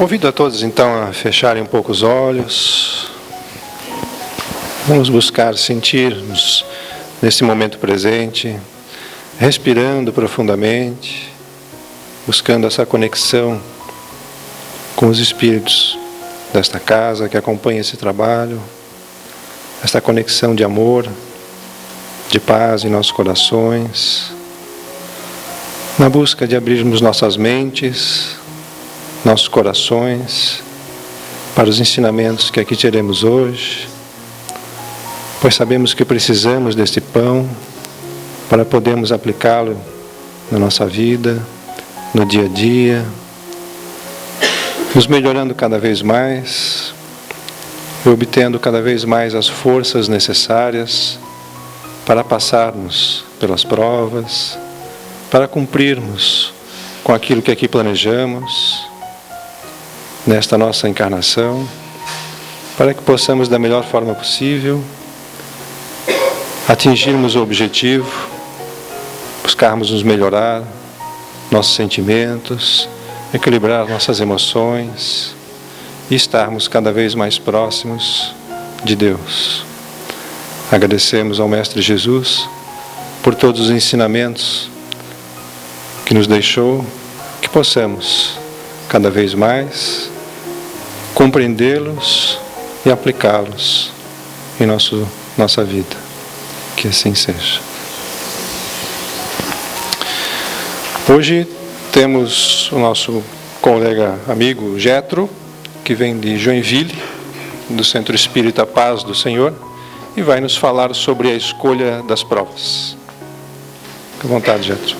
Convido a todos então a fecharem um pouco os olhos. Vamos buscar sentir-nos nesse momento presente, respirando profundamente, buscando essa conexão com os espíritos desta casa que acompanha esse trabalho, esta conexão de amor, de paz em nossos corações, na busca de abrirmos nossas mentes, nossos corações, para os ensinamentos que aqui teremos hoje, pois sabemos que precisamos deste pão para podermos aplicá-lo na nossa vida, no dia a dia, nos melhorando cada vez mais, e obtendo cada vez mais as forças necessárias para passarmos pelas provas, para cumprirmos com aquilo que aqui planejamos nesta nossa encarnação, para que possamos da melhor forma possível atingirmos o objetivo, buscarmos nos melhorar, nossos sentimentos, equilibrar nossas emoções e estarmos cada vez mais próximos de Deus. Agradecemos ao Mestre Jesus por todos os ensinamentos que nos deixou, que possamos cada vez mais compreendê-los e aplicá-los em nossa vida. Que assim seja. Hoje temos o nosso colega amigo Jetro, que vem de Joinville, do Centro Espírita Paz do Senhor, e vai nos falar sobre a escolha das provas. Fique à vontade, Jetro.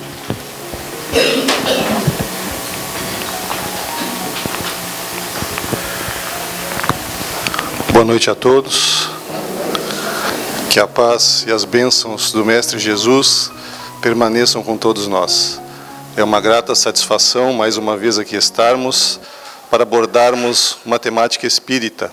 Boa noite a todos. Que a paz e as bênçãos do Mestre Jesus permaneçam com todos nós. É uma grata satisfação, mais uma vez, aqui estarmos para abordarmos uma temática espírita.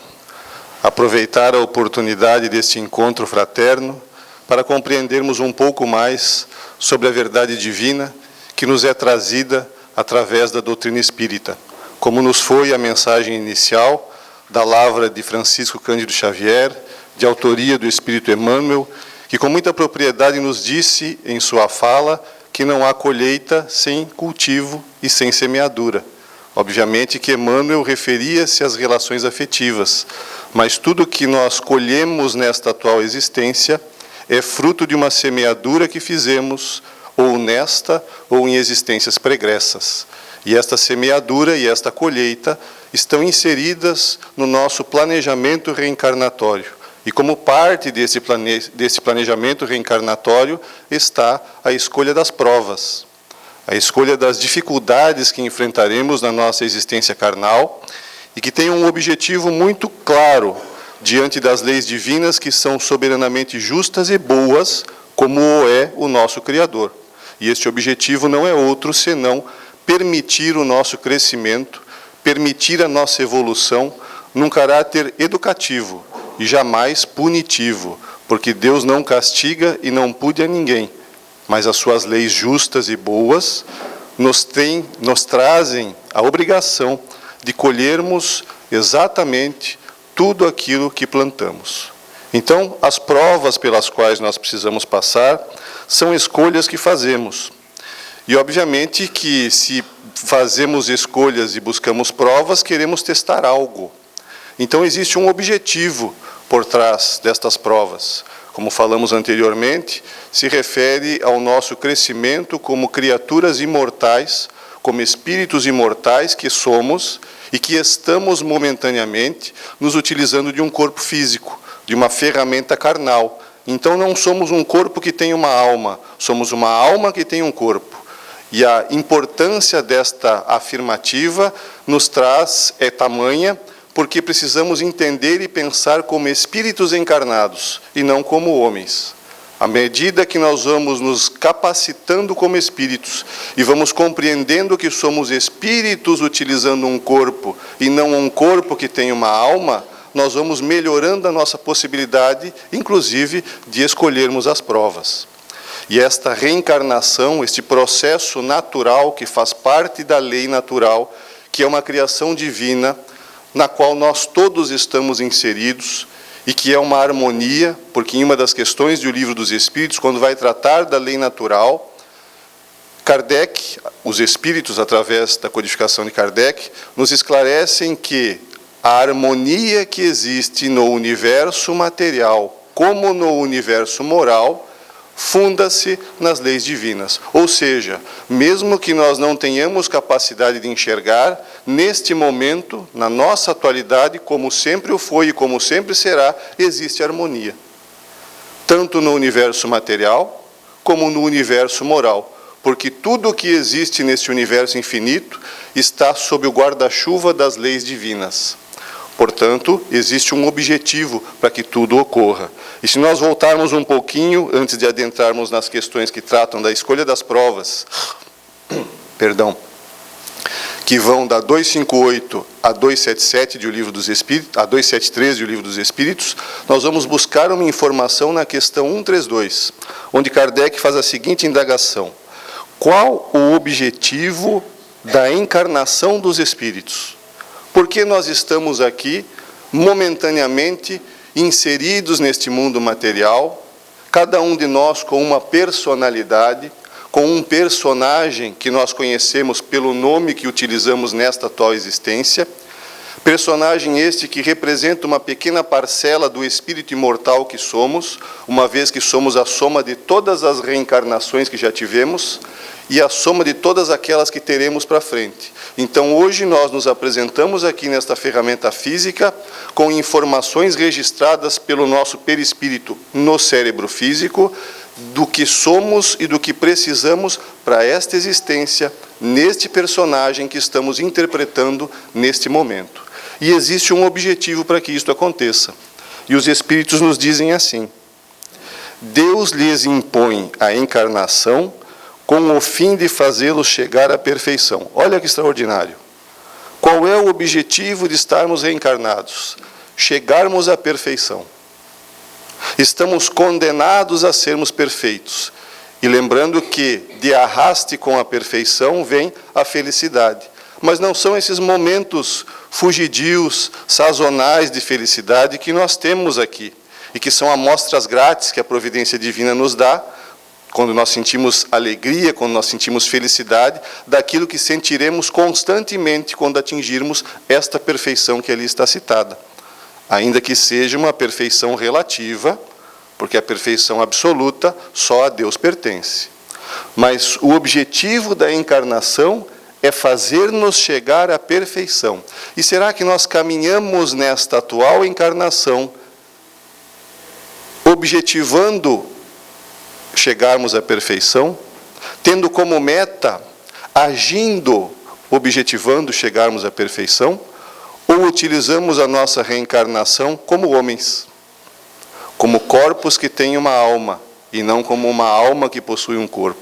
Aproveitar a oportunidade deste encontro fraterno para compreendermos um pouco mais sobre a verdade divina que nos é trazida através da doutrina espírita, como nos foi a mensagem inicial da lavra de Francisco Cândido Xavier, de autoria do Espírito Emmanuel, que com muita propriedade nos disse em sua fala que não há colheita sem cultivo e sem semeadura. Obviamente que Emmanuel referia-se às relações afetivas, mas tudo que nós colhemos nesta atual existência é fruto de uma semeadura que fizemos ou nesta ou em existências pregressas. E esta semeadura e esta colheita estão inseridas no nosso planejamento reencarnatório. E como parte desse planejamento reencarnatório está a escolha das provas, a escolha das dificuldades que enfrentaremos na nossa existência carnal e que tem um objetivo muito claro diante das leis divinas que são soberanamente justas e boas, como é o nosso Criador. E este objetivo não é outro senão permitir o nosso crescimento, permitir a nossa evolução num caráter educativo e jamais punitivo, porque Deus não castiga e não pune a ninguém, mas as suas leis justas e boas nos trazem a obrigação de colhermos exatamente tudo aquilo que plantamos. Então, as provas pelas quais nós precisamos passar são escolhas que fazemos. E, obviamente, que se fazemos escolhas e buscamos provas, queremos testar algo. Então, existe um objetivo por trás destas provas. Como falamos anteriormente, se refere ao nosso crescimento como criaturas imortais, como espíritos imortais que somos e que estamos momentaneamente nos utilizando de um corpo físico, de uma ferramenta carnal. Então, não somos um corpo que tem uma alma, somos uma alma que tem um corpo. E a importância desta afirmativa é tamanha, porque precisamos entender e pensar como espíritos encarnados, e não como homens. À medida que nós vamos nos capacitando como espíritos, e vamos compreendendo que somos espíritos utilizando um corpo, e não um corpo que tem uma alma, nós vamos melhorando a nossa possibilidade, inclusive, de escolhermos as provas. E esta reencarnação, este processo natural que faz parte da lei natural, que é uma criação divina na qual nós todos estamos inseridos e que é uma harmonia, porque em uma das questões do Livro dos Espíritos, quando vai tratar da lei natural, Kardec, os Espíritos, através da codificação de Kardec, nos esclarecem que a harmonia que existe no universo material, como no universo moral, funda-se nas leis divinas. Ou seja, mesmo que nós não tenhamos capacidade de enxergar, neste momento, na nossa atualidade, como sempre o foi e como sempre será, existe harmonia. Tanto no universo material, como no universo moral. Porque tudo o que existe neste universo infinito está sob o guarda-chuva das leis divinas. Portanto, existe um objetivo para que tudo ocorra. E se nós voltarmos um pouquinho, antes de adentrarmos nas questões que tratam da escolha das provas, que vão da 258 a 277 do Livro dos Espíritos, a 273 do Livro dos Espíritos, nós vamos buscar uma informação na questão 132, onde Kardec faz a seguinte indagação: qual o objetivo da encarnação dos espíritos? Por que nós estamos aqui, momentaneamente, inseridos neste mundo material, cada um de nós com uma personalidade, com um personagem que nós conhecemos pelo nome que utilizamos nesta atual existência, personagem este que representa uma pequena parcela do espírito imortal que somos, uma vez que somos a soma de todas as reencarnações que já tivemos e a soma de todas aquelas que teremos para frente. Então, hoje nós nos apresentamos aqui nesta ferramenta física com informações registradas pelo nosso perispírito no cérebro físico, do que somos e do que precisamos para esta existência, neste personagem que estamos interpretando neste momento. E existe um objetivo para que isto aconteça. E os Espíritos nos dizem assim: Deus lhes impõe a encarnação com o fim de fazê-los chegar à perfeição. Olha que extraordinário. Qual é o objetivo de estarmos reencarnados? Chegarmos à perfeição. Estamos condenados a sermos perfeitos. E lembrando que de arraste com a perfeição vem a felicidade. Mas não são esses momentos fugidios, sazonais de felicidade que nós temos aqui, e que são amostras grátis que a providência divina nos dá, quando nós sentimos alegria, quando nós sentimos felicidade, daquilo que sentiremos constantemente quando atingirmos esta perfeição que ali está citada. Ainda que seja uma perfeição relativa, porque a perfeição absoluta só a Deus pertence. Mas o objetivo da encarnação é fazer-nos chegar à perfeição. E será que nós caminhamos nesta atual encarnação, objetivando chegarmos à perfeição, tendo como meta, agindo, objetivando chegarmos à perfeição, ou utilizamos a nossa reencarnação como homens, como corpos que têm uma alma, e não como uma alma que possui um corpo?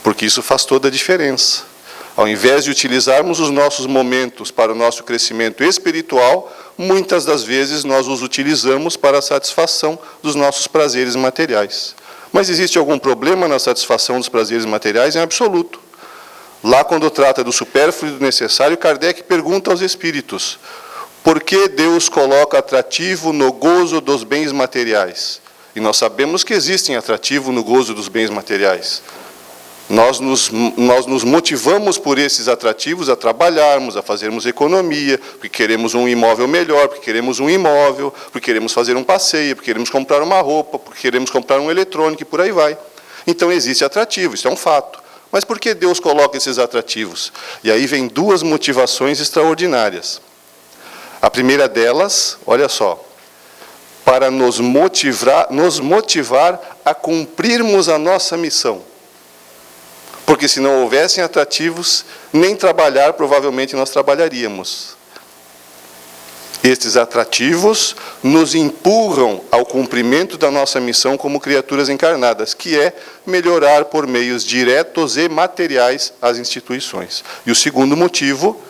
Porque isso faz toda a diferença. Ao invés de utilizarmos os nossos momentos para o nosso crescimento espiritual, muitas das vezes nós os utilizamos para a satisfação dos nossos prazeres materiais. Mas existe algum problema na satisfação dos prazeres materiais? Em absoluto. Lá, quando trata do supérfluo e do necessário, Kardec pergunta aos espíritos: por que Deus coloca atrativo no gozo dos bens materiais? E nós sabemos que existe atrativo no gozo dos bens materiais. Nós nos motivamos por esses atrativos a trabalharmos, a fazermos economia, porque queremos um imóvel melhor, porque queremos um imóvel, porque queremos fazer um passeio, porque queremos comprar uma roupa, porque queremos comprar um eletrônico e por aí vai. Então existe atrativo, isso é um fato. Mas por que Deus coloca esses atrativos? E aí vem duas motivações extraordinárias. A primeira delas, olha só, para nos motivar a cumprirmos a nossa missão. Porque se não houvessem atrativos, nem trabalhar provavelmente nós trabalharíamos. Estes atrativos nos empurram ao cumprimento da nossa missão como criaturas encarnadas, que é melhorar por meios diretos e materiais as instituições. E o segundo motivo,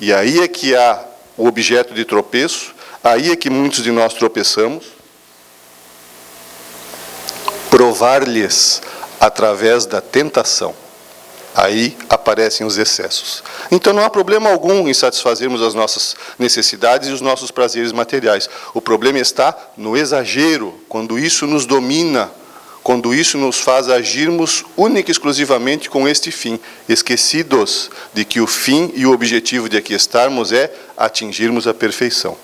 e aí é que há o objeto de tropeço, aí é que muitos de nós tropeçamos, provar-lhes através da tentação. Aí aparecem os excessos. Então não há problema algum em satisfazermos as nossas necessidades e os nossos prazeres materiais. O problema está no exagero, quando isso nos domina, quando isso nos faz agirmos única e exclusivamente com este fim, esquecidos de que o fim e o objetivo de aqui estarmos é atingirmos a perfeição.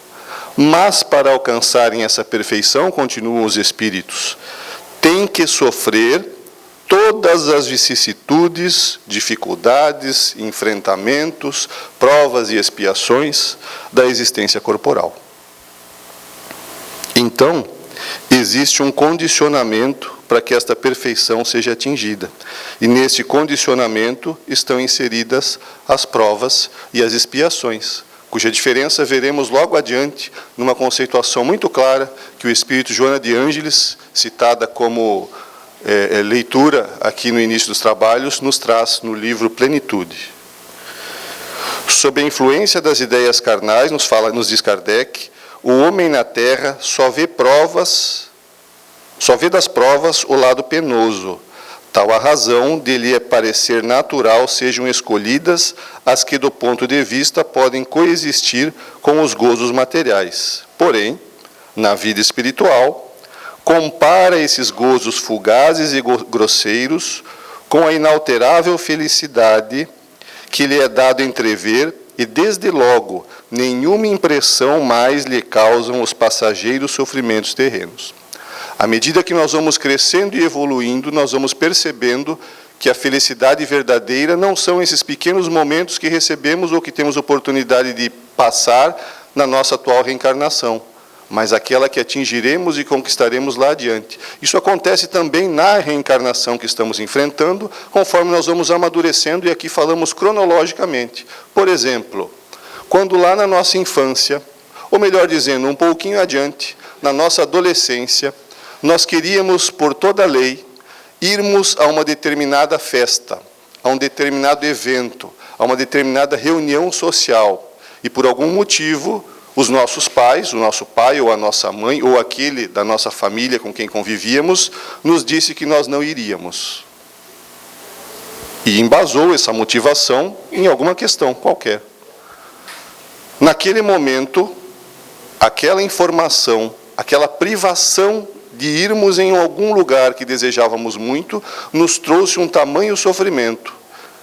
Mas para alcançarem essa perfeição, continuam os espíritos, têm que sofrer todas as vicissitudes, dificuldades, enfrentamentos, provas e expiações da existência corporal. Então, existe um condicionamento para que esta perfeição seja atingida. E nesse condicionamento estão inseridas as provas e as expiações, cuja diferença veremos logo adiante numa conceituação muito clara que o espírito Joana de Ângeles, citada como leitura aqui no início dos trabalhos, nos traz no livro Plenitude. Sob a influência das ideias carnais, nos diz Kardec, o homem na Terra só vê das provas o lado penoso. Tal a razão de lhe parecer natural sejam escolhidas as que, do ponto de vista, podem coexistir com os gozos materiais. Porém, na vida espiritual, compara esses gozos fugazes e grosseiros com a inalterável felicidade que lhe é dado entrever e, desde logo, nenhuma impressão mais lhe causam os passageiros sofrimentos terrenos. À medida que nós vamos crescendo e evoluindo, nós vamos percebendo que a felicidade verdadeira não são esses pequenos momentos que recebemos ou que temos oportunidade de passar na nossa atual reencarnação, mas aquela que atingiremos e conquistaremos lá adiante. Isso acontece também na reencarnação que estamos enfrentando, conforme nós vamos amadurecendo, e aqui falamos cronologicamente. Por exemplo, quando lá na nossa infância, ou melhor dizendo, um pouquinho adiante, na nossa adolescência, nós queríamos, por toda a lei, irmos a uma determinada festa, a um determinado evento, a uma determinada reunião social, e por algum motivo, os nossos pais, o nosso pai ou a nossa mãe, ou aquele da nossa família com quem convivíamos, nos disse que nós não iríamos. E embasou essa motivação em alguma questão qualquer. Naquele momento, aquela informação, aquela privação de irmos em algum lugar que desejávamos muito, nos trouxe um tamanho sofrimento.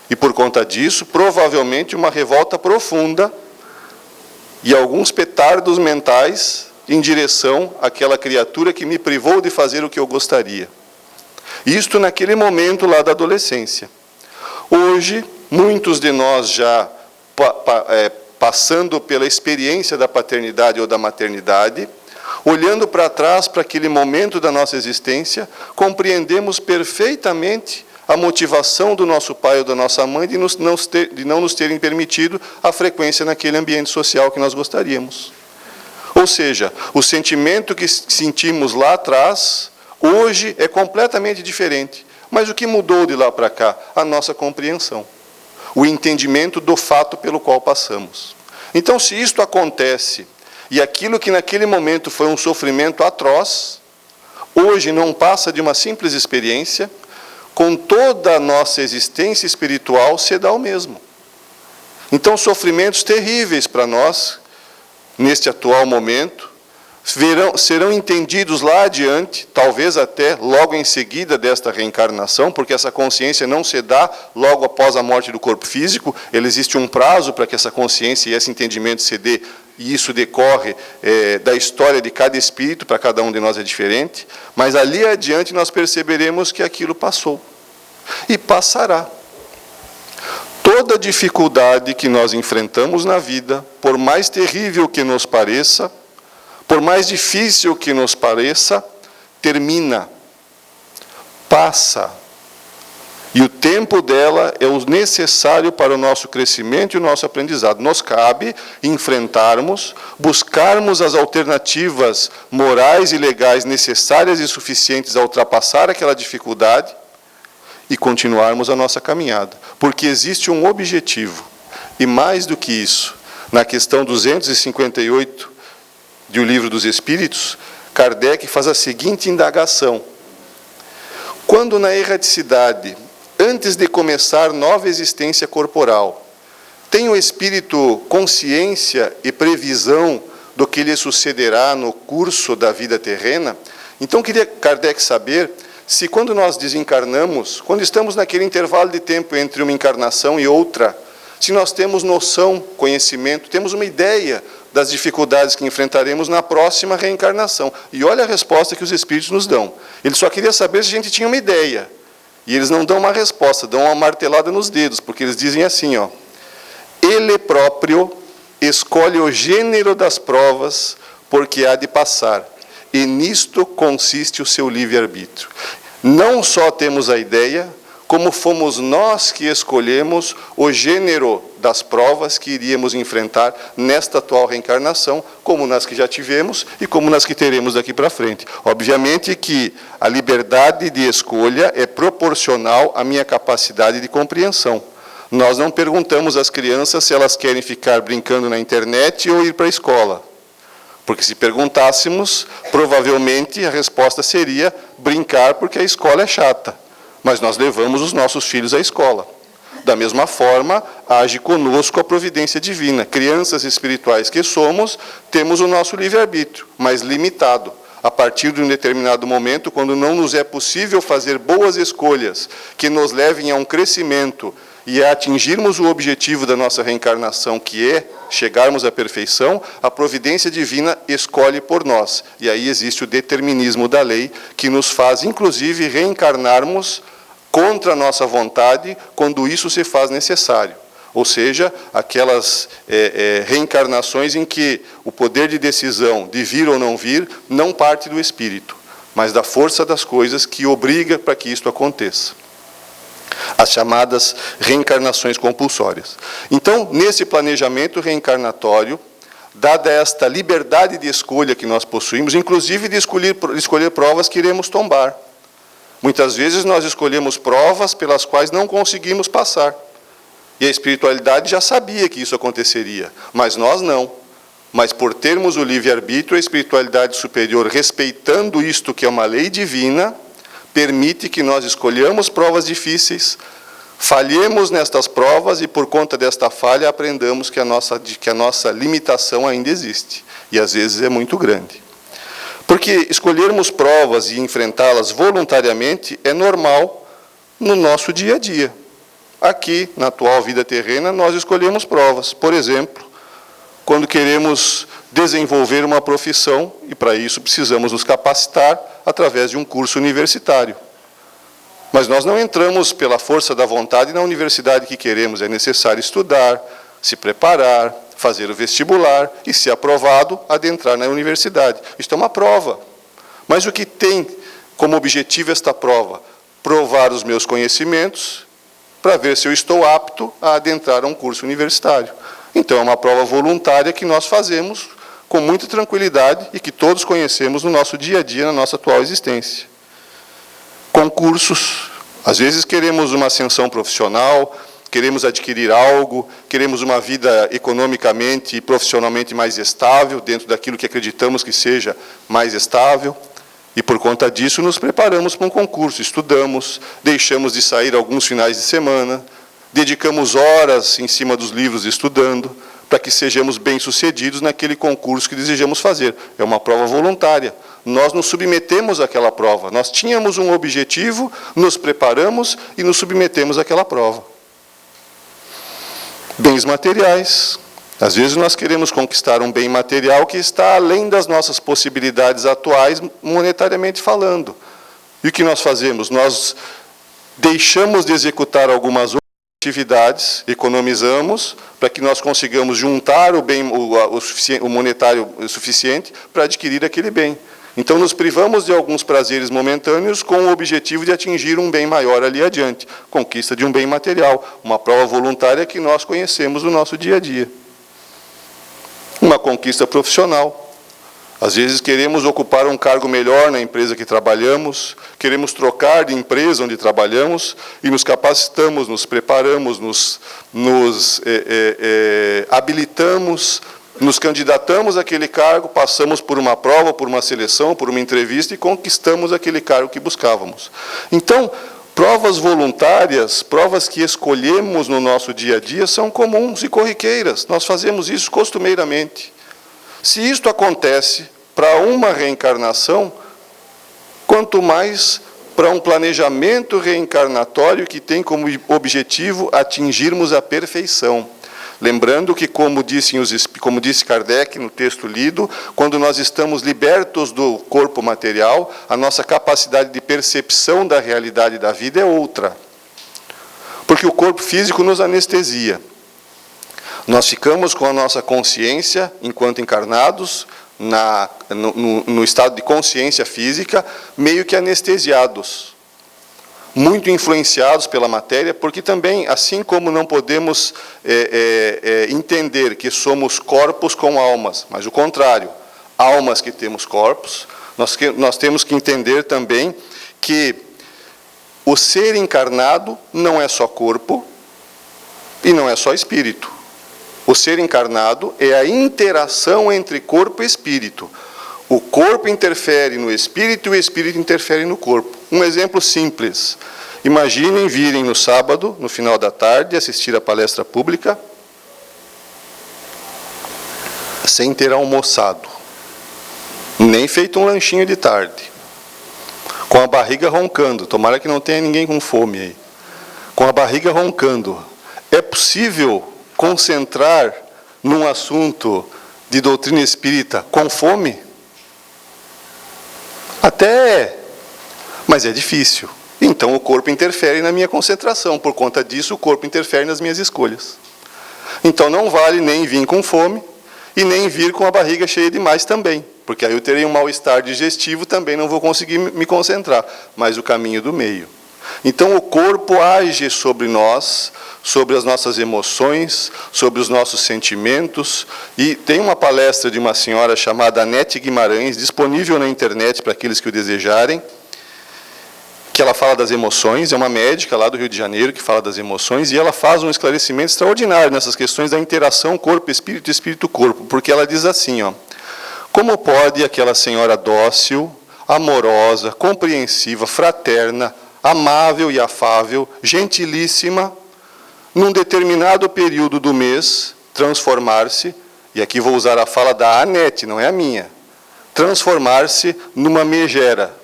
E por conta disso, provavelmente uma revolta profunda e alguns petardos mentais em direção àquela criatura que me privou de fazer o que eu gostaria. Isto naquele momento lá da adolescência. Hoje, muitos de nós já passando pela experiência da paternidade ou da maternidade, olhando para trás, para aquele momento da nossa existência, compreendemos perfeitamente a motivação do nosso pai ou da nossa mãe de não nos terem permitido a frequência naquele ambiente social que nós gostaríamos. Ou seja, o sentimento que sentimos lá atrás, hoje é completamente diferente. Mas o que mudou de lá para cá? A nossa compreensão. O entendimento do fato pelo qual passamos. Então, se isto acontece, e aquilo que naquele momento foi um sofrimento atroz, hoje não passa de uma simples experiência, com toda a nossa existência espiritual se dá o mesmo. Então, sofrimentos terríveis para nós, neste atual momento, serão entendidos lá adiante, talvez até logo em seguida desta reencarnação, porque essa consciência não se dá logo após a morte do corpo físico, existe um prazo para que essa consciência e esse entendimento se dê, e isso decorre da história de cada espírito, para cada um de nós é diferente, mas ali adiante nós perceberemos que aquilo passou, e passará. Toda dificuldade que nós enfrentamos na vida, por mais terrível que nos pareça, por mais difícil que nos pareça, termina, passa. E o tempo dela é o necessário para o nosso crescimento e o nosso aprendizado. Nos cabe enfrentarmos, buscarmos as alternativas morais e legais necessárias e suficientes a ultrapassar aquela dificuldade e continuarmos a nossa caminhada. Porque existe um objetivo. E mais do que isso, na questão 258 do Livro dos Espíritos, Kardec faz a seguinte indagação. Quando na erraticidade, antes de começar nova existência corporal, tem o espírito consciência e previsão do que lhe sucederá no curso da vida terrena? Então, queria Kardec saber se, quando nós desencarnamos, quando estamos naquele intervalo de tempo entre uma encarnação e outra, se nós temos noção, conhecimento, temos uma ideia das dificuldades que enfrentaremos na próxima reencarnação. E olha a resposta que os espíritos nos dão. Eles só queriam saber se a gente tinha uma ideia. E eles não dão uma resposta, dão uma martelada nos dedos, porque eles dizem assim, ó: ele próprio escolhe o gênero das provas porque há de passar, e nisto consiste o seu livre-arbítrio. Não só temos a ideia, como fomos nós que escolhemos o gênero das provas que iríamos enfrentar nesta atual reencarnação, como nas que já tivemos e como nas que teremos daqui para frente. Obviamente que a liberdade de escolha é proporcional à minha capacidade de compreensão. Nós não perguntamos às crianças se elas querem ficar brincando na internet ou ir para a escola. Porque se perguntássemos, provavelmente a resposta seria brincar porque a escola é chata. Mas nós levamos os nossos filhos à escola. Da mesma forma, age conosco a providência divina. Crianças espirituais que somos, temos o nosso livre-arbítrio, mas limitado. A partir de um determinado momento, quando não nos é possível fazer boas escolhas que nos levem a um crescimento e a atingirmos o objetivo da nossa reencarnação, que é chegarmos à perfeição, a providência divina escolhe por nós. E aí existe o determinismo da lei, que nos faz, inclusive, reencarnarmos contra a nossa vontade, quando isso se faz necessário. Ou seja, aquelas reencarnações em que o poder de decisão de vir ou não vir não parte do espírito, mas da força das coisas que obriga para que isto aconteça. As chamadas reencarnações compulsórias. Então, nesse planejamento reencarnatório, dada esta liberdade de escolha que nós possuímos, inclusive de escolher provas que iremos tombar. Muitas vezes nós escolhemos provas pelas quais não conseguimos passar. E a espiritualidade já sabia que isso aconteceria, mas nós não. Mas por termos o livre-arbítrio, a espiritualidade superior, respeitando isto que é uma lei divina, permite que nós escolhamos provas difíceis, falhemos nestas provas e, por conta desta falha, aprendamos que a nossa limitação ainda existe. E, às vezes, é muito grande. Porque escolhermos provas e enfrentá-las voluntariamente é normal no nosso dia a dia. Aqui, na atual vida terrena, nós escolhemos provas. Por exemplo, quando queremos desenvolver uma profissão, e para isso precisamos nos capacitar através de um curso universitário. Mas nós não entramos pela força da vontade na universidade que queremos. É necessário estudar, se preparar, fazer o vestibular e, se aprovado, adentrar na universidade. Isto é uma prova. Mas o que tem como objetivo esta prova? Provar os meus conhecimentos para ver se eu estou apto a adentrar a um curso universitário. Então, é uma prova voluntária que nós fazemos com muita tranquilidade e que todos conhecemos no nosso dia a dia, na nossa atual existência. Concursos. Às vezes queremos uma ascensão profissional, queremos adquirir algo, queremos uma vida economicamente e profissionalmente mais estável, dentro daquilo que acreditamos que seja mais estável. E, por conta disso, nos preparamos para um concurso, estudamos, deixamos de sair alguns finais de semana, dedicamos horas em cima dos livros estudando, para que sejamos bem-sucedidos naquele concurso que desejamos fazer. É uma prova voluntária. Nós nos submetemos àquela prova. Nós tínhamos um objetivo, nos preparamos e nos submetemos àquela prova. Bens materiais. Às vezes nós queremos conquistar um bem material que está além das nossas possibilidades atuais, monetariamente falando. E o que nós fazemos? Nós deixamos de executar algumas atividades, economizamos, para que nós consigamos juntar o bem, o monetário suficiente para adquirir aquele bem. Então, nos privamos de alguns prazeres momentâneos com o objetivo de atingir um bem maior ali adiante. Conquista de um bem material, uma prova voluntária que nós conhecemos no nosso dia a dia. Uma conquista profissional. Às vezes queremos ocupar um cargo melhor na empresa que trabalhamos, queremos trocar de empresa onde trabalhamos e nos capacitamos, nos preparamos, nos habilitamos, nos candidatamos àquele cargo, passamos por uma prova, por uma seleção, por uma entrevista e conquistamos aquele cargo que buscávamos. Então, Provas voluntárias, provas que escolhemos no nosso dia a dia, são comuns e corriqueiras. Nós fazemos isso costumeiramente. Se isto acontece para uma reencarnação, quanto mais para um planejamento reencarnatório que tem como objetivo atingirmos a perfeição. Lembrando que, como disse Kardec no texto lido, quando nós estamos libertos do corpo material, a nossa capacidade de percepção da realidade da vida é outra. Porque o corpo físico nos anestesia. Nós ficamos com a nossa consciência, enquanto encarnados, no estado de consciência física, meio que anestesiados. Muito influenciados pela matéria, porque também, assim como não podemos entender que somos corpos com almas, mas o contrário, almas que temos corpos, nós temos que entender também que o ser encarnado não é só corpo e não é só espírito. O ser encarnado é a interação entre corpo e espírito. O corpo interfere no espírito e o espírito interfere no corpo. Um exemplo simples. Imaginem virem no sábado, no final da tarde, assistir a palestra pública, sem ter almoçado, nem feito um lanchinho de tarde, com a barriga roncando. Tomara que não tenha ninguém com fome aí. Com a barriga roncando. É possível concentrar num assunto de doutrina espírita com fome? Até é, mas é difícil. Então o corpo interfere na minha concentração. Por conta disso, o corpo interfere nas minhas escolhas. Então não vale nem vir com fome e nem vir com a barriga cheia demais também. Porque aí eu terei um mal-estar digestivo, também não vou conseguir me concentrar. Mas o caminho do meio. Então o corpo age sobre nós, sobre as nossas emoções, sobre os nossos sentimentos. E tem uma palestra de uma senhora chamada Anete Guimarães, disponível na internet para aqueles que o desejarem, que ela fala das emoções, é uma médica lá do Rio de Janeiro que fala das emoções, e ela faz um esclarecimento extraordinário nessas questões da interação corpo-espírito e espírito-corpo, porque ela diz assim, ó, como pode aquela senhora dócil, amorosa, compreensiva, fraterna, amável e afável, gentilíssima, num determinado período do mês, transformar-se, e aqui vou usar a fala da Anete, não é a minha, transformar-se numa megera.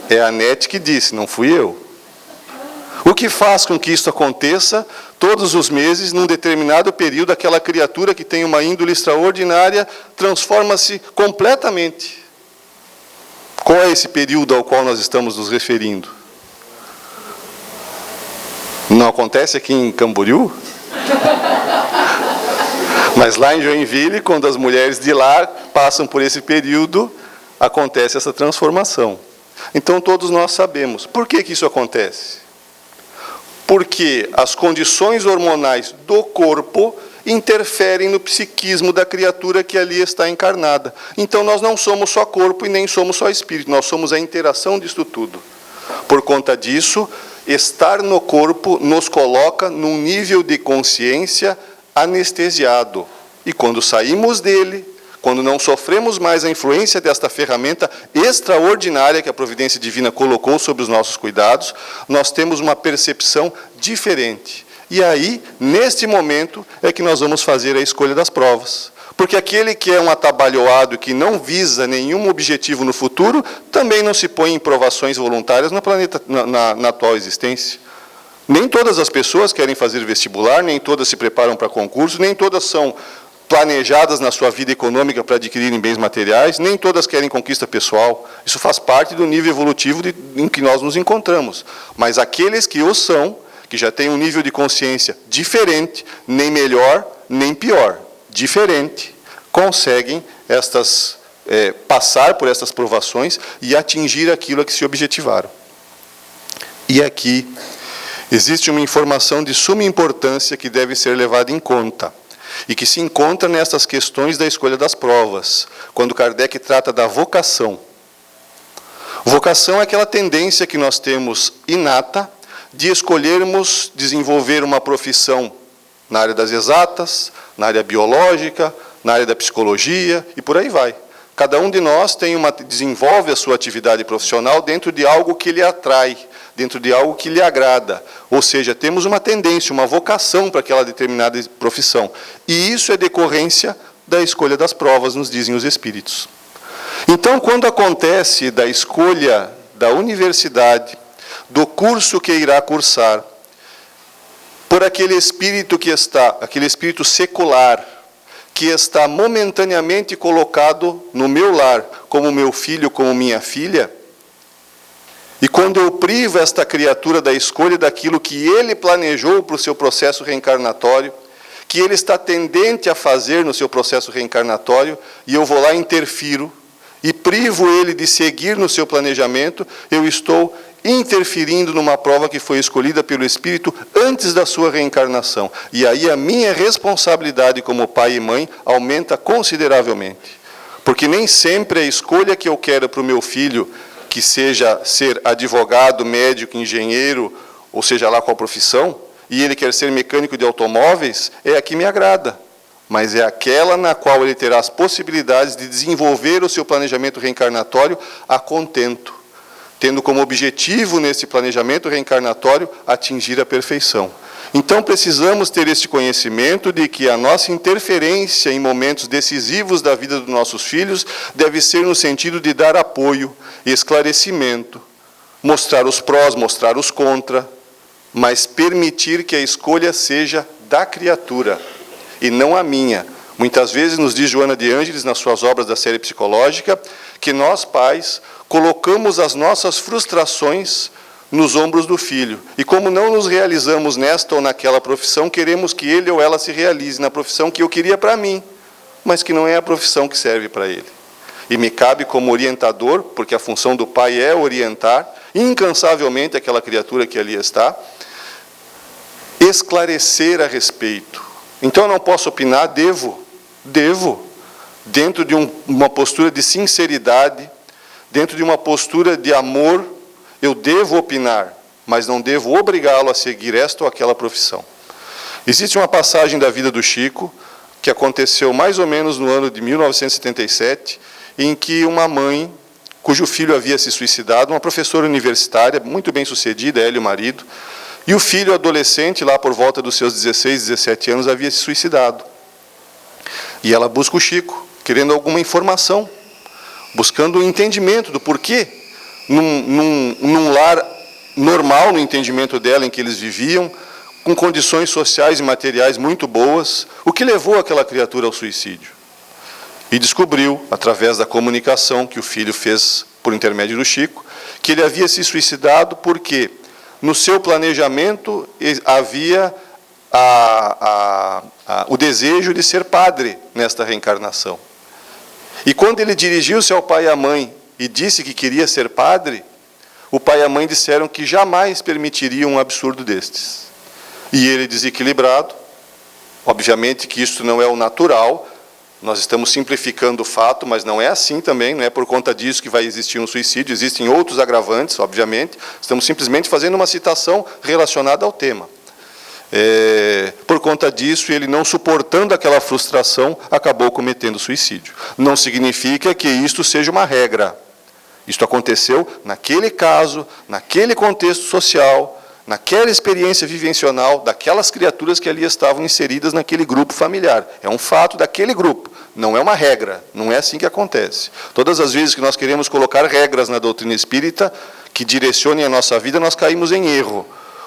É a Anete que disse, não fui eu. O que faz com que isso aconteça todos os meses, num determinado período, aquela criatura que tem uma índole extraordinária transforma-se completamente. Qual é esse período ao qual nós estamos nos referindo? Não acontece aqui em Camboriú? Mas lá em Joinville, quando as mulheres de lá passam por esse período, acontece essa transformação. Então todos nós sabemos. Por que isso acontece? Porque as condições hormonais do corpo interferem no psiquismo da criatura que ali está encarnada. Então nós não somos só corpo e nem somos só espírito, nós somos a interação disso tudo. Por conta disso, estar no corpo nos coloca num nível de consciência anestesiado. E quando saímos dele, quando não sofremos mais a influência desta ferramenta extraordinária que a providência divina colocou sobre os nossos cuidados, nós temos uma percepção diferente. E aí, neste momento, é que nós vamos fazer a escolha das provas. Porque aquele que é um atabalhoado, que não visa nenhum objetivo no futuro, também não se põe em provações voluntárias no planeta, na atual existência. Nem todas as pessoas querem fazer vestibular, nem todas se preparam para concurso, nem todas são planejadas na sua vida econômica para adquirirem bens materiais, nem todas querem conquista pessoal. Isso faz parte do nível evolutivo em que nós nos encontramos. Mas aqueles que o são, que já têm um nível de consciência diferente, nem melhor, nem pior, diferente, conseguem passar por estas provações e atingir aquilo a que se objetivaram. E aqui existe uma informação de suma importância que deve ser levada em conta, e que se encontra nessas questões da escolha das provas, quando Kardec trata da vocação. Vocação é aquela tendência que nós temos inata de escolhermos desenvolver uma profissão na área das exatas, na área biológica, na área da psicologia e por aí vai. Cada um de nós desenvolve a sua atividade profissional dentro de algo que lhe atrai, dentro de algo que lhe agrada. Ou seja, temos uma tendência, uma vocação para aquela determinada profissão. E isso é decorrência da escolha das provas, nos dizem os Espíritos. Então, quando acontece da escolha da universidade, do curso que irá cursar, por aquele espírito aquele espírito secular, que está momentaneamente colocado no meu lar, como meu filho, como minha filha, e quando eu privo esta criatura da escolha daquilo que ele planejou para o seu processo reencarnatório, que ele está tendente a fazer no seu processo reencarnatório, e eu vou lá e interfiro, e privo ele de seguir no seu planejamento, eu estou interferindo numa prova que foi escolhida pelo Espírito antes da sua reencarnação. E aí a minha responsabilidade como pai e mãe aumenta consideravelmente. Porque nem sempre a escolha que eu quero para o meu filho, que seja ser advogado, médico, engenheiro, ou seja lá qual profissão, e ele quer ser mecânico de automóveis, é a que me agrada. Mas é aquela na qual ele terá as possibilidades de desenvolver o seu planejamento reencarnatório a contento, tendo como objetivo nesse planejamento reencarnatório atingir a perfeição. Então precisamos ter este conhecimento de que a nossa interferência em momentos decisivos da vida dos nossos filhos deve ser no sentido de dar apoio, esclarecimento, mostrar os prós, mostrar os contra, mas permitir que a escolha seja da criatura e não a minha. Muitas vezes nos diz Joana de Ângeles, nas suas obras da série psicológica, que nós, pais, colocamos as nossas frustrações nos ombros do filho. E como não nos realizamos nesta ou naquela profissão, queremos que ele ou ela se realize na profissão que eu queria para mim, mas que não é a profissão que serve para ele. E me cabe como orientador, porque a função do pai é orientar incansavelmente aquela criatura que ali está, esclarecer a respeito. Então eu não posso opinar, devo, dentro de uma postura de sinceridade, dentro de uma postura de amor, eu devo opinar, mas não devo obrigá-lo a seguir esta ou aquela profissão. Existe uma passagem da vida do Chico, que aconteceu mais ou menos no ano de 1977, em que uma mãe, cujo filho havia se suicidado, uma professora universitária, muito bem sucedida, ela e o marido, e o filho adolescente, lá por volta dos seus 16, 17 anos, havia se suicidado. E ela busca o Chico, querendo alguma informação, buscando o entendimento do porquê, num lar normal, no entendimento dela, em que eles viviam, com condições sociais e materiais muito boas, o que levou aquela criatura ao suicídio. E descobriu, através da comunicação que o filho fez por intermédio do Chico, que ele havia se suicidado porque no seu planejamento havia o desejo de ser padre nesta reencarnação. E quando ele dirigiu-se ao pai e à mãe e disse que queria ser padre, o pai e a mãe disseram que jamais permitiriam um absurdo destes. E ele, desequilibrado, obviamente que isso não é o natural, nós estamos simplificando o fato, mas não é assim também, não é por conta disso que vai existir um suicídio, existem outros agravantes, obviamente, estamos simplesmente fazendo uma citação relacionada ao tema. Por conta disso, ele não suportando aquela frustração, acabou cometendo suicídio. Não significa que isto seja uma regra. Isto aconteceu naquele caso, naquele contexto social, naquela experiência vivencional daquelas criaturas que ali estavam inseridas naquele grupo familiar. É um fato daquele grupo, não é uma regra, não é assim que acontece. Todas as vezes que nós queremos colocar regras na doutrina espírita que direcionem a nossa vida, nós caímos em erro,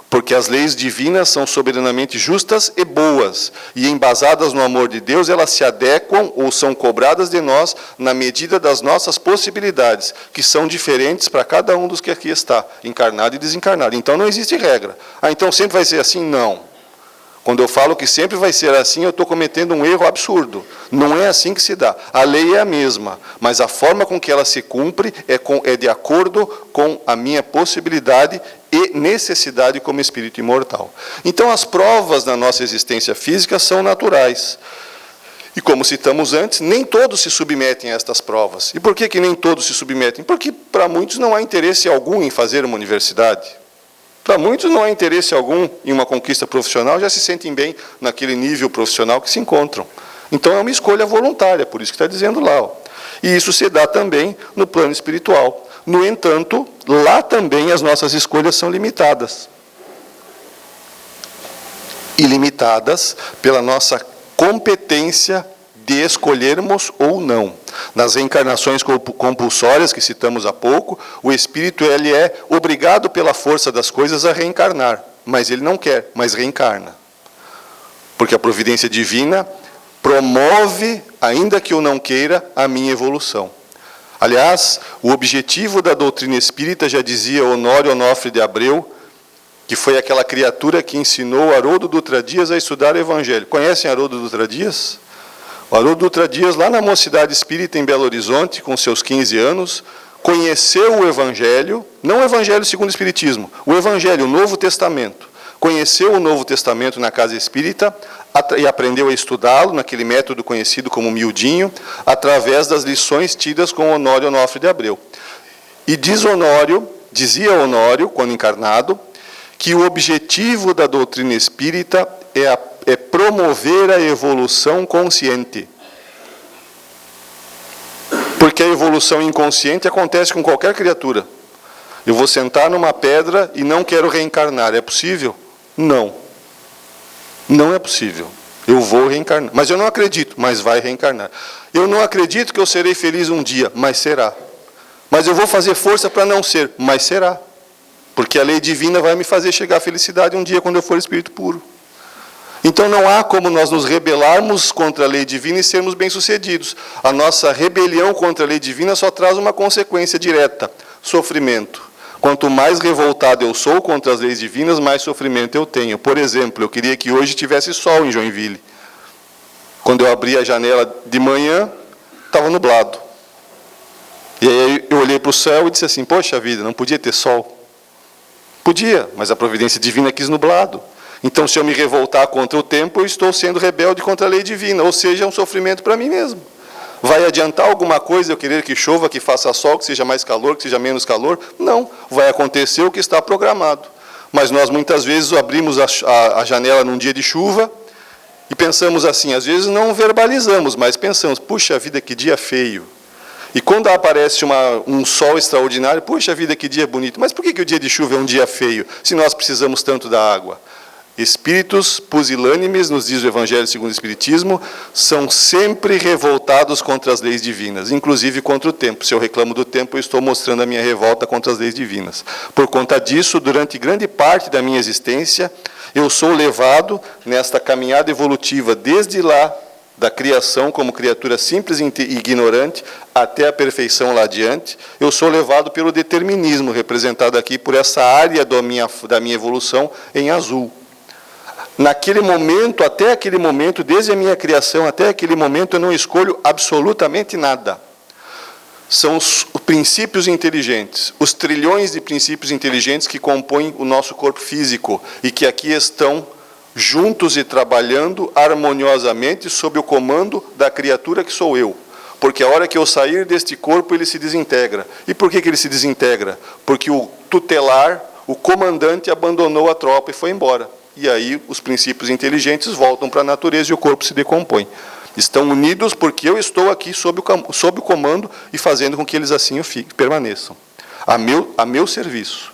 porque as leis divinas são soberanamente justas e boas, e embasadas no amor de Deus, elas se adequam ou são cobradas de nós na medida das nossas possibilidades, que são diferentes para cada um dos que aqui está, encarnado e desencarnado. Então não existe regra. Então sempre vai ser assim? Não. Quando eu falo que sempre vai ser assim, eu estou cometendo um erro absurdo. Não é assim que se dá. A lei é a mesma, mas a forma com que ela se cumpre é de acordo com a minha possibilidade e necessidade como espírito imortal. Então, as provas na nossa existência física são naturais. E como citamos antes, nem todos se submetem a estas provas. E por que nem todos se submetem? Porque para muitos não há interesse algum em fazer uma universidade. Para muitos não há interesse algum em uma conquista profissional, já se sentem bem naquele nível profissional que se encontram. Então é uma escolha voluntária, por isso que está dizendo lá. E isso se dá também no plano espiritual. No entanto, lá também as nossas escolhas são limitadas. E limitadas pela nossa competência de escolhermos ou não. Nas reencarnações compulsórias que citamos há pouco, o espírito ele é obrigado pela força das coisas a reencarnar, mas ele não quer, mas reencarna. Porque a providência divina promove, ainda que eu não queira, a minha evolução. Aliás, o objetivo da doutrina espírita, já dizia Honório Onofre de Abreu, que foi aquela criatura que ensinou Haroldo Dutra Dias a estudar o Evangelho. Conhecem Haroldo Dutra Dias? O Haroldo Dutra Dias, lá na Mocidade Espírita em Belo Horizonte, com seus 15 anos, conheceu o Evangelho, não o Evangelho segundo o Espiritismo, o Evangelho, o Novo Testamento. Conheceu o Novo Testamento na Casa Espírita e aprendeu a estudá-lo naquele método conhecido como miudinho, através das lições tidas com Honório Onofre de Abreu. E dizia Honório, quando encarnado, que o objetivo da doutrina espírita é promover a evolução consciente. Porque a evolução inconsciente acontece com qualquer criatura. Eu vou sentar numa pedra e não quero reencarnar. É possível? Não. Não é possível. Eu vou reencarnar. Mas eu não acredito, mas vai reencarnar. Eu não acredito que eu serei feliz um dia, mas será. Mas eu vou fazer força para não ser, mas será. Porque a lei divina vai me fazer chegar à felicidade um dia quando eu for espírito puro. Então não há como nós nos rebelarmos contra a lei divina e sermos bem-sucedidos. A nossa rebelião contra a lei divina só traz uma consequência direta: sofrimento. Quanto mais revoltado eu sou contra as leis divinas, mais sofrimento eu tenho. Por exemplo, eu queria que hoje tivesse sol em Joinville. Quando eu abri a janela de manhã, estava nublado. E aí eu olhei para o céu e disse assim: poxa vida, não podia ter sol. Podia, mas a providência divina quis nublado. Então, se eu me revoltar contra o tempo, eu estou sendo rebelde contra a lei divina, ou seja, é um sofrimento para mim mesmo. Vai adiantar alguma coisa eu querer que chova, que faça sol, que seja mais calor, que seja menos calor? Não, vai acontecer o que está programado. Mas nós muitas vezes abrimos a janela num dia de chuva e pensamos assim, às vezes não verbalizamos, mas pensamos: puxa vida, que dia feio. E quando aparece um sol extraordinário, puxa vida, que dia bonito. Mas por que o dia de chuva é um dia feio, se nós precisamos tanto da água? Espíritos pusilânimes, nos diz o Evangelho segundo o Espiritismo, são sempre revoltados contra as leis divinas, inclusive contra o tempo. Se eu reclamo do tempo, eu estou mostrando a minha revolta contra as leis divinas. Por conta disso, durante grande parte da minha existência, eu sou levado nesta caminhada evolutiva, desde lá da criação como criatura simples e ignorante até a perfeição lá adiante. Eu sou levado pelo determinismo, representado aqui por essa área da minha evolução em azul. Naquele momento, até aquele momento, desde a minha criação até aquele momento, eu não escolho absolutamente nada. São os princípios inteligentes, os trilhões de princípios inteligentes que compõem o nosso corpo físico e que aqui estão juntos e trabalhando harmoniosamente sob o comando da criatura que sou eu. Porque a hora que eu sair deste corpo, ele se desintegra. E por que ele se desintegra? Porque o tutelar, o comandante, abandonou a tropa e foi embora. E aí os princípios inteligentes voltam para a natureza e o corpo se decompõe. Estão unidos porque eu estou aqui sob o comando e fazendo com que eles assim permaneçam. A meu serviço.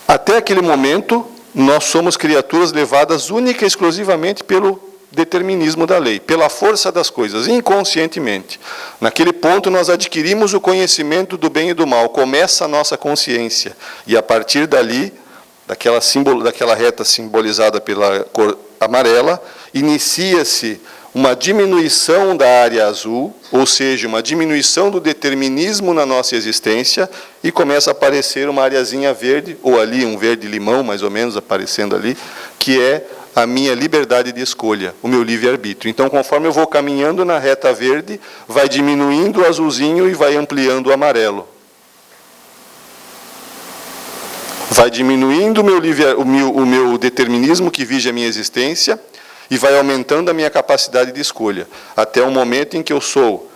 Até aquele momento, nós somos criaturas levadas única e exclusivamente pelo determinismo da lei, pela força das coisas, inconscientemente. Naquele ponto, nós adquirimos o conhecimento do bem e do mal, começa a nossa consciência. E a partir dali, daquela reta simbolizada pela cor amarela, inicia-se uma diminuição da área azul, ou seja, uma diminuição do determinismo na nossa existência, e começa a aparecer uma areazinha verde, ou ali um verde-limão, mais ou menos, aparecendo ali, que é a minha liberdade de escolha, o meu livre-arbítrio. Então, conforme eu vou caminhando na reta verde, vai diminuindo o azulzinho e vai ampliando o amarelo. Vai diminuindo o meu determinismo que vige a minha existência e vai aumentando a minha capacidade de escolha, até o momento em que eu sou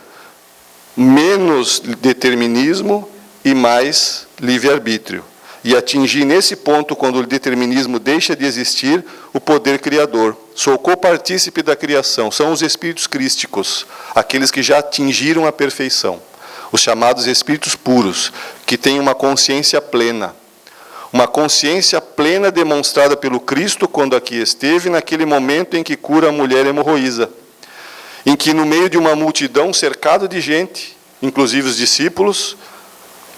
menos determinismo e mais livre-arbítrio. E atingir nesse ponto, quando o determinismo deixa de existir, o poder criador. Sou copartícipe da criação, são os espíritos crísticos, aqueles que já atingiram a perfeição. os chamados espíritos puros, que têm uma consciência plena. Uma consciência plena demonstrada pelo Cristo quando aqui esteve, naquele momento em que cura a mulher hemorroísa. Em que, no meio de uma multidão cercado de gente, inclusive os discípulos,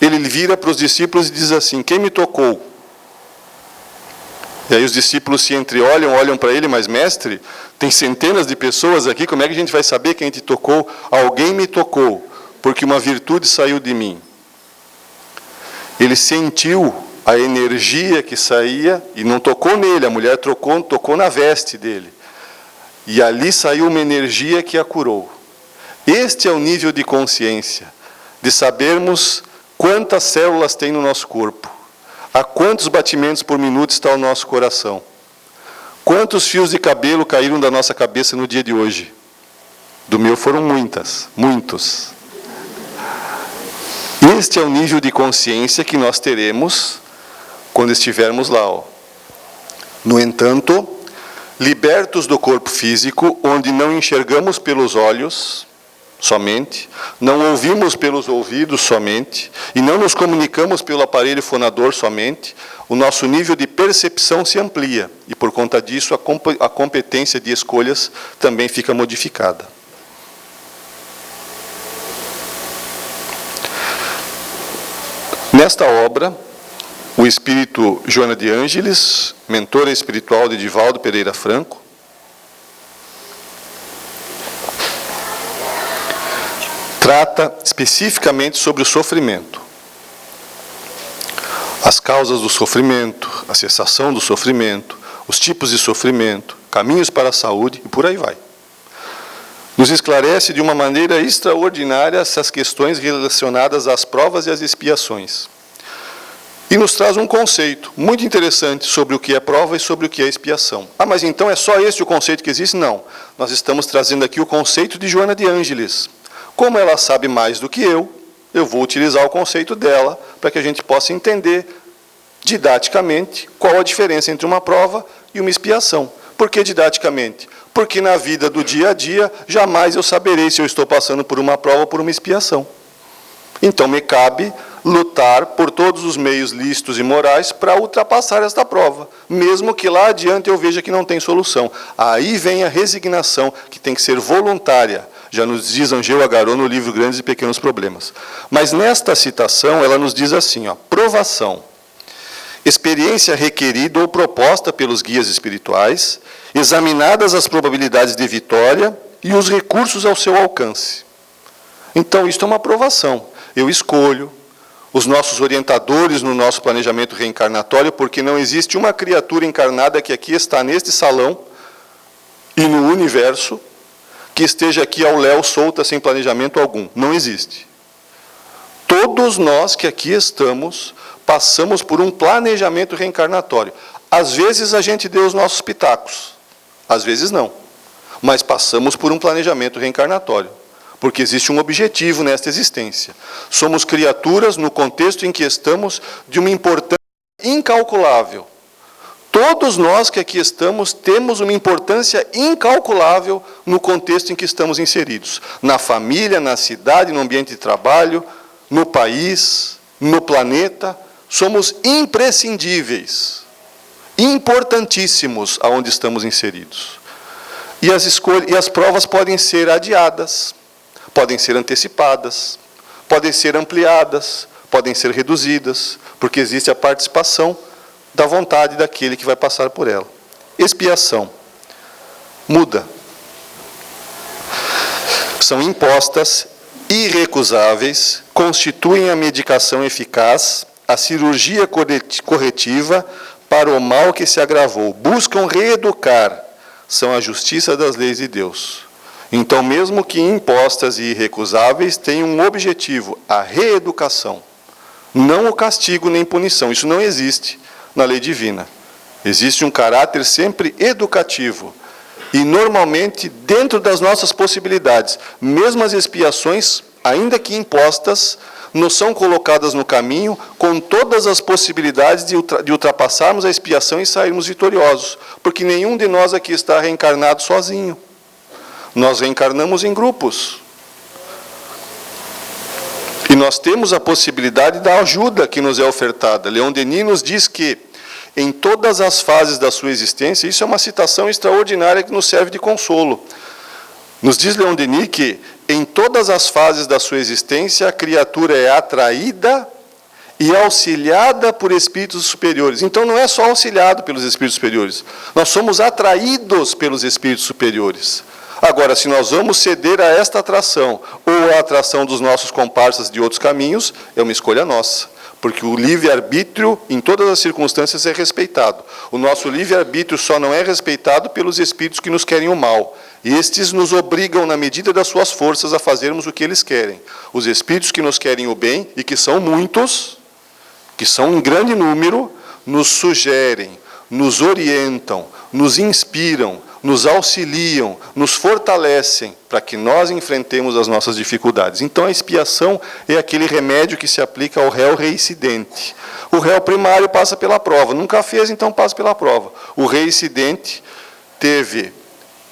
ele vira para os discípulos e diz assim: quem me tocou? E aí os discípulos se entreolham, olham para ele, mas mestre, tem centenas de pessoas aqui, como é que a gente vai saber quem te tocou? Alguém me tocou, porque uma virtude saiu de mim. Ele sentiu a energia que saía, e não tocou nele, a mulher tocou na veste dele. E ali saiu uma energia que a curou. Este é o nível de consciência, de sabermos quantas células tem no nosso corpo, a quantos batimentos por minuto está o nosso coração, quantos fios de cabelo caíram da nossa cabeça no dia de hoje. Do meu foram muitos. Este é o nível de consciência que nós teremos quando estivermos lá. No entanto, libertos do corpo físico, onde não enxergamos pelos olhos somente, não ouvimos pelos ouvidos somente, e não nos comunicamos pelo aparelho fonador somente, o nosso nível de percepção se amplia, e por conta disso a competência de escolhas também fica modificada. Nesta obra, o espírito Joana de Ângeles, mentora espiritual de Divaldo Pereira Franco, trata especificamente sobre o sofrimento. As causas do sofrimento, a cessação do sofrimento, os tipos de sofrimento, caminhos para a saúde e por aí vai. Nos esclarece de uma maneira extraordinária essas questões relacionadas às provas e às expiações. E nos traz um conceito muito interessante sobre o que é prova e sobre o que é expiação. Ah, mas então é só esse o conceito que existe? Não. Nós estamos trazendo aqui o conceito de Joana de Ângeles. Como ela sabe mais do que eu vou utilizar o conceito dela para que a gente possa entender didaticamente qual a diferença entre uma prova e uma expiação. Por que didaticamente? Porque na vida do dia a dia, jamais eu saberei se eu estou passando por uma prova ou por uma expiação. Então, me cabe lutar por todos os meios lícitos e morais para ultrapassar esta prova, mesmo que lá adiante eu veja que não tem solução. Aí vem a resignação, que tem que ser voluntária. Já nos diz Angel Agarô no livro Grandes e Pequenos Problemas. Mas nesta citação, ela nos diz assim, provação. Experiência requerida ou proposta pelos guias espirituais, examinadas as probabilidades de vitória e os recursos ao seu alcance. Então, isto é uma provação. Eu escolho os nossos orientadores no nosso planejamento reencarnatório, porque não existe uma criatura encarnada que aqui está neste salão e no universo que esteja aqui ao léu solta sem planejamento algum. Não existe. Todos nós que aqui estamos passamos por um planejamento reencarnatório. Às vezes a gente deu os nossos pitacos, às vezes não. Mas passamos por um planejamento reencarnatório, porque existe um objetivo nesta existência. Somos criaturas, no contexto em que estamos, de uma importância incalculável. Todos nós que aqui estamos temos uma importância incalculável no contexto em que estamos inseridos. Na família, na cidade, no ambiente de trabalho, no país, no planeta. Somos imprescindíveis, importantíssimos aonde estamos inseridos. E as provas podem ser adiadas, podem ser antecipadas, podem ser ampliadas, podem ser reduzidas, porque existe a participação da vontade daquele que vai passar por ela. Expiação. Muda. São impostas, irrecusáveis, constituem a medicação eficaz, a cirurgia corretiva para o mal que se agravou. Buscam reeducar. São a justiça das leis de Deus. Então, mesmo que impostas e irrecusáveis, têm um objetivo, a reeducação. Não o castigo nem punição. Isso não existe na lei divina. Existe um caráter sempre educativo. E, normalmente, dentro das nossas possibilidades, mesmo as expiações, ainda que impostas, nos são colocadas no caminho com todas as possibilidades de ultrapassarmos a expiação e sairmos vitoriosos. Porque nenhum de nós aqui está reencarnado sozinho. Nós reencarnamos em grupos. E E nós temos a possibilidade da ajuda que nos é ofertada. Leon Denis nos diz que, em todas as fases da sua existência, isso é uma citação extraordinária que nos serve de consolo. Nos diz Leon Denis que, em todas as fases da sua existência, a criatura é atraída e auxiliada por espíritos superiores. Então, não é só auxiliado pelos espíritos superiores, nós somos atraídos pelos espíritos superiores. Agora, se nós vamos ceder a esta atração, ou a atração dos nossos comparsas de outros caminhos, é uma escolha nossa. Porque o livre-arbítrio, em todas as circunstâncias, é respeitado. O nosso livre-arbítrio só não é respeitado pelos espíritos que nos querem o mal. Estes nos obrigam, na medida das suas forças, a fazermos o que eles querem. Os espíritos que nos querem o bem, e que são muitos, que são em grande número, nos sugerem, nos orientam, nos inspiram, nos auxiliam, nos fortalecem para que nós enfrentemos as nossas dificuldades. Então, a expiação é aquele remédio que se aplica ao réu reincidente. O réu primário passa pela prova. Nunca fez, então passa pela prova. O reincidente teve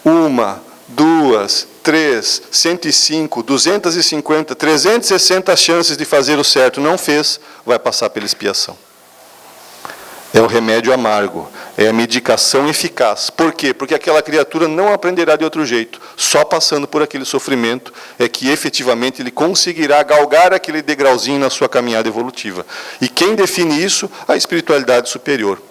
1, 2, 3, 105, 250, 360 chances de fazer o certo. Não fez, vai passar pela expiação. É o remédio amargo, é a medicação eficaz. Por quê? Porque aquela criatura não aprenderá de outro jeito. Só passando por aquele sofrimento é que efetivamente ele conseguirá galgar aquele degrauzinho na sua caminhada evolutiva. E quem define isso? A espiritualidade superior.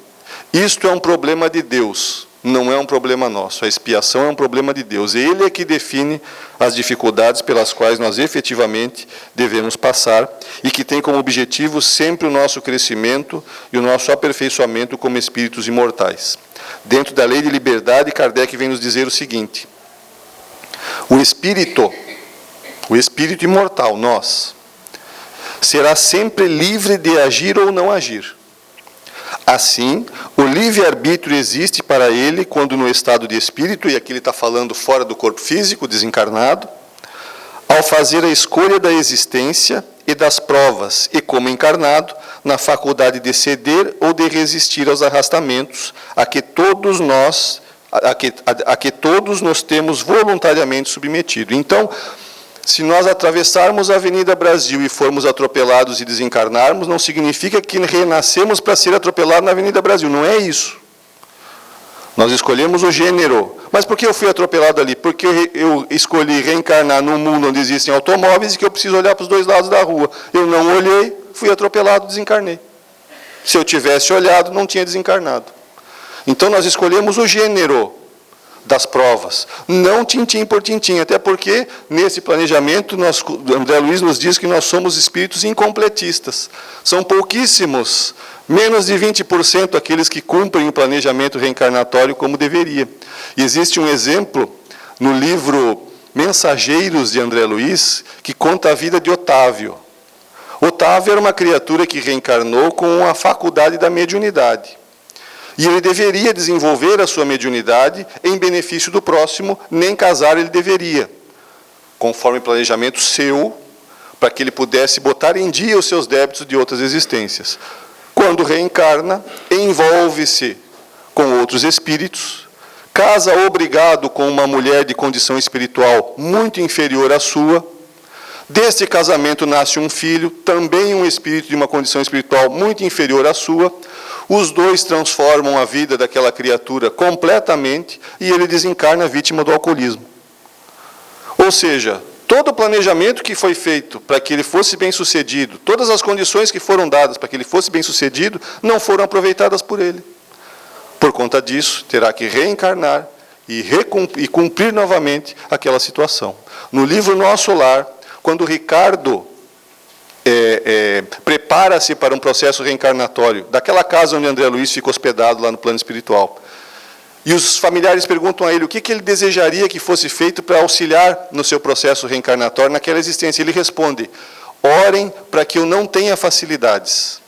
Isto é um problema de Deus, não é um problema nosso. A expiação é um problema de Deus. Ele é que define as dificuldades pelas quais nós efetivamente devemos passar e que tem como objetivo sempre o nosso crescimento e o nosso aperfeiçoamento como espíritos imortais. Dentro da lei de liberdade, Kardec vem nos dizer o seguinte: o espírito imortal, nós, será sempre livre de agir ou não agir. Assim, o livre-arbítrio existe para ele quando no estado de espírito, e aqui ele está falando fora do corpo físico, desencarnado, ao fazer a escolha da existência e das provas, e como encarnado, na faculdade de ceder ou de resistir aos arrastamentos a que todos nós nos temos voluntariamente submetido. Então, se nós atravessarmos a Avenida Brasil e formos atropelados e desencarnarmos, não significa que renascemos para ser atropelados na Avenida Brasil. Não é isso. Nós escolhemos o gênero. Mas por que eu fui atropelado ali? Porque eu escolhi reencarnar num mundo onde existem automóveis e que eu preciso olhar para os dois lados da rua. Eu não olhei, fui atropelado, desencarnei. Se eu tivesse olhado, não tinha desencarnado. Então nós escolhemos o gênero das provas, não tintim por tintim, até porque nesse planejamento André Luiz nos diz que nós somos espíritos incompletistas. São pouquíssimos, menos de 20% aqueles que cumprem o planejamento reencarnatório como deveria. E existe um exemplo no livro Mensageiros de André Luiz que conta a vida de Otávio. Otávio era uma criatura que reencarnou com a faculdade da mediunidade. E ele deveria desenvolver a sua mediunidade em benefício do próximo, nem casar ele deveria, conforme planejamento seu, para que ele pudesse botar em dia os seus débitos de outras existências. Quando reencarna, envolve-se com outros espíritos, casa obrigado com uma mulher de condição espiritual muito inferior à sua. Deste casamento nasce um filho, também um espírito de uma condição espiritual muito inferior à sua. Os dois transformam a vida daquela criatura completamente e ele desencarna vítima do alcoolismo. Ou seja, todo o planejamento que foi feito para que ele fosse bem-sucedido, todas as condições que foram dadas para que ele fosse bem-sucedido, não foram aproveitadas por ele. Por conta disso, terá que reencarnar e cumprir novamente aquela situação. No livro Nosso Lar, quando Ricardo prepara-se para um processo reencarnatório, daquela casa onde André Luiz fica hospedado lá no plano espiritual, e os familiares perguntam a ele o que ele desejaria que fosse feito para auxiliar no seu processo reencarnatório naquela existência. Ele responde: orem para que eu não tenha facilidades.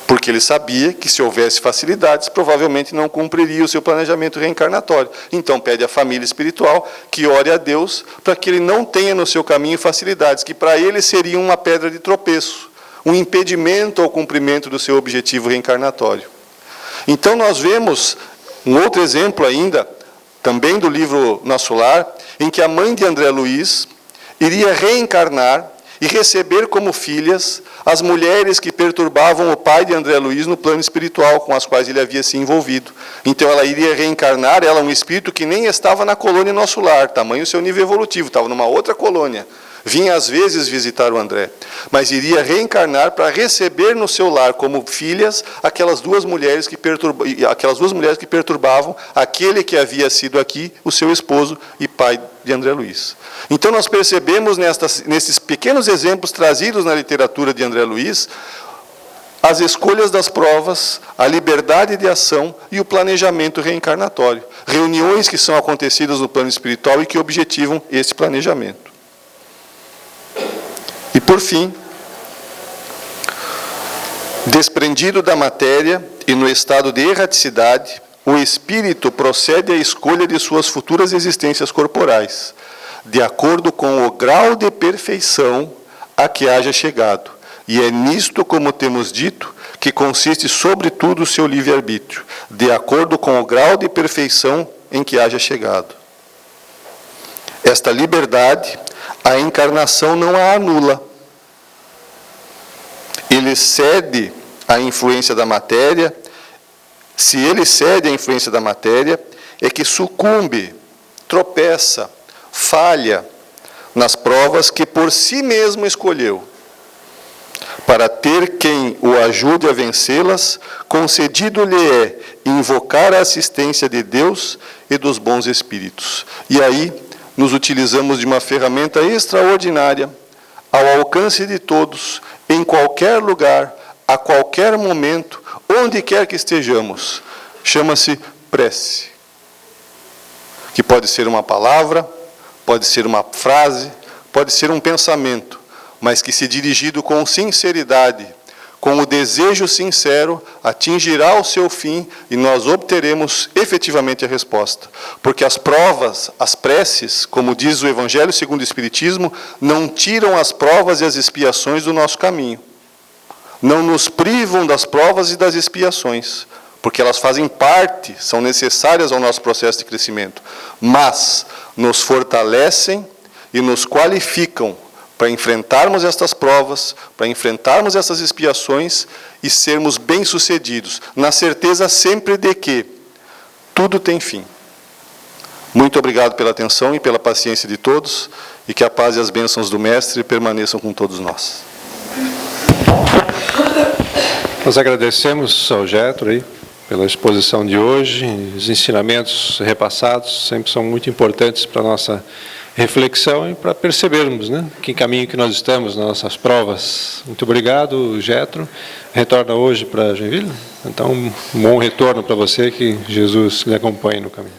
Porque ele sabia que se houvesse facilidades, provavelmente não cumpriria o seu planejamento reencarnatório. Então pede à família espiritual que ore a Deus para que ele não tenha no seu caminho facilidades, que para ele seriam uma pedra de tropeço, um impedimento ao cumprimento do seu objetivo reencarnatório. Então nós vemos um outro exemplo ainda, também do livro Nosso Lar, em que a mãe de André Luiz iria reencarnar e receber como filhas as mulheres que perturbavam o pai de André Luiz no plano espiritual, com as quais ele havia se envolvido. Então ela iria reencarnar, ela um espírito que nem estava na colônia Nosso Lar, tamanho o seu nível evolutivo, estava numa outra colônia. Vinha às vezes visitar o André, mas iria reencarnar para receber no seu lar como filhas aquelas duas mulheres que perturbavam aquele que havia sido aqui o seu esposo e pai de André Luiz. Então nós percebemos nesses pequenos exemplos trazidos na literatura de André Luiz as escolhas das provas, a liberdade de ação e o planejamento reencarnatório. Reuniões que são acontecidas no plano espiritual e que objetivam esse planejamento. E, por fim, desprendido da matéria e no estado de erraticidade, o espírito procede à escolha de suas futuras existências corporais, de acordo com o grau de perfeição a que haja chegado. E é nisto, como temos dito, que consiste sobretudo o seu livre-arbítrio, de acordo com o grau de perfeição em que haja chegado. Esta liberdade, a encarnação não a anula. Ele cede à influência da matéria. Se ele cede à influência da matéria, é que sucumbe, tropeça, falha nas provas que por si mesmo escolheu. Para ter quem o ajude a vencê-las, concedido-lhe é invocar a assistência de Deus e dos bons espíritos. E aí, nos utilizamos de uma ferramenta extraordinária, ao alcance de todos, em qualquer lugar, a qualquer momento, onde quer que estejamos. Chama-se prece. Que pode ser uma palavra, pode ser uma frase, pode ser um pensamento, mas que, se dirigido com sinceridade, com o desejo sincero, atingirá o seu fim e nós obteremos efetivamente a resposta. Porque as provas, as preces, como diz o Evangelho segundo o Espiritismo, não tiram as provas e as expiações do nosso caminho. Não nos privam das provas e das expiações, porque elas fazem parte, são necessárias ao nosso processo de crescimento, mas nos fortalecem e nos qualificam para enfrentarmos estas provas, para enfrentarmos essas expiações e sermos bem-sucedidos, na certeza sempre de que tudo tem fim. Muito obrigado pela atenção e pela paciência de todos, e que a paz e as bênçãos do Mestre permaneçam com todos nós. Nós agradecemos ao Jethro aí pela exposição de hoje. Os ensinamentos repassados sempre são muito importantes para a nossa reflexão e para percebermos, né, que caminho que nós estamos nas nossas provas. Muito obrigado, Jethro. Retorna hoje para Joinville? Então, um bom retorno para você, que Jesus lhe acompanhe no caminho.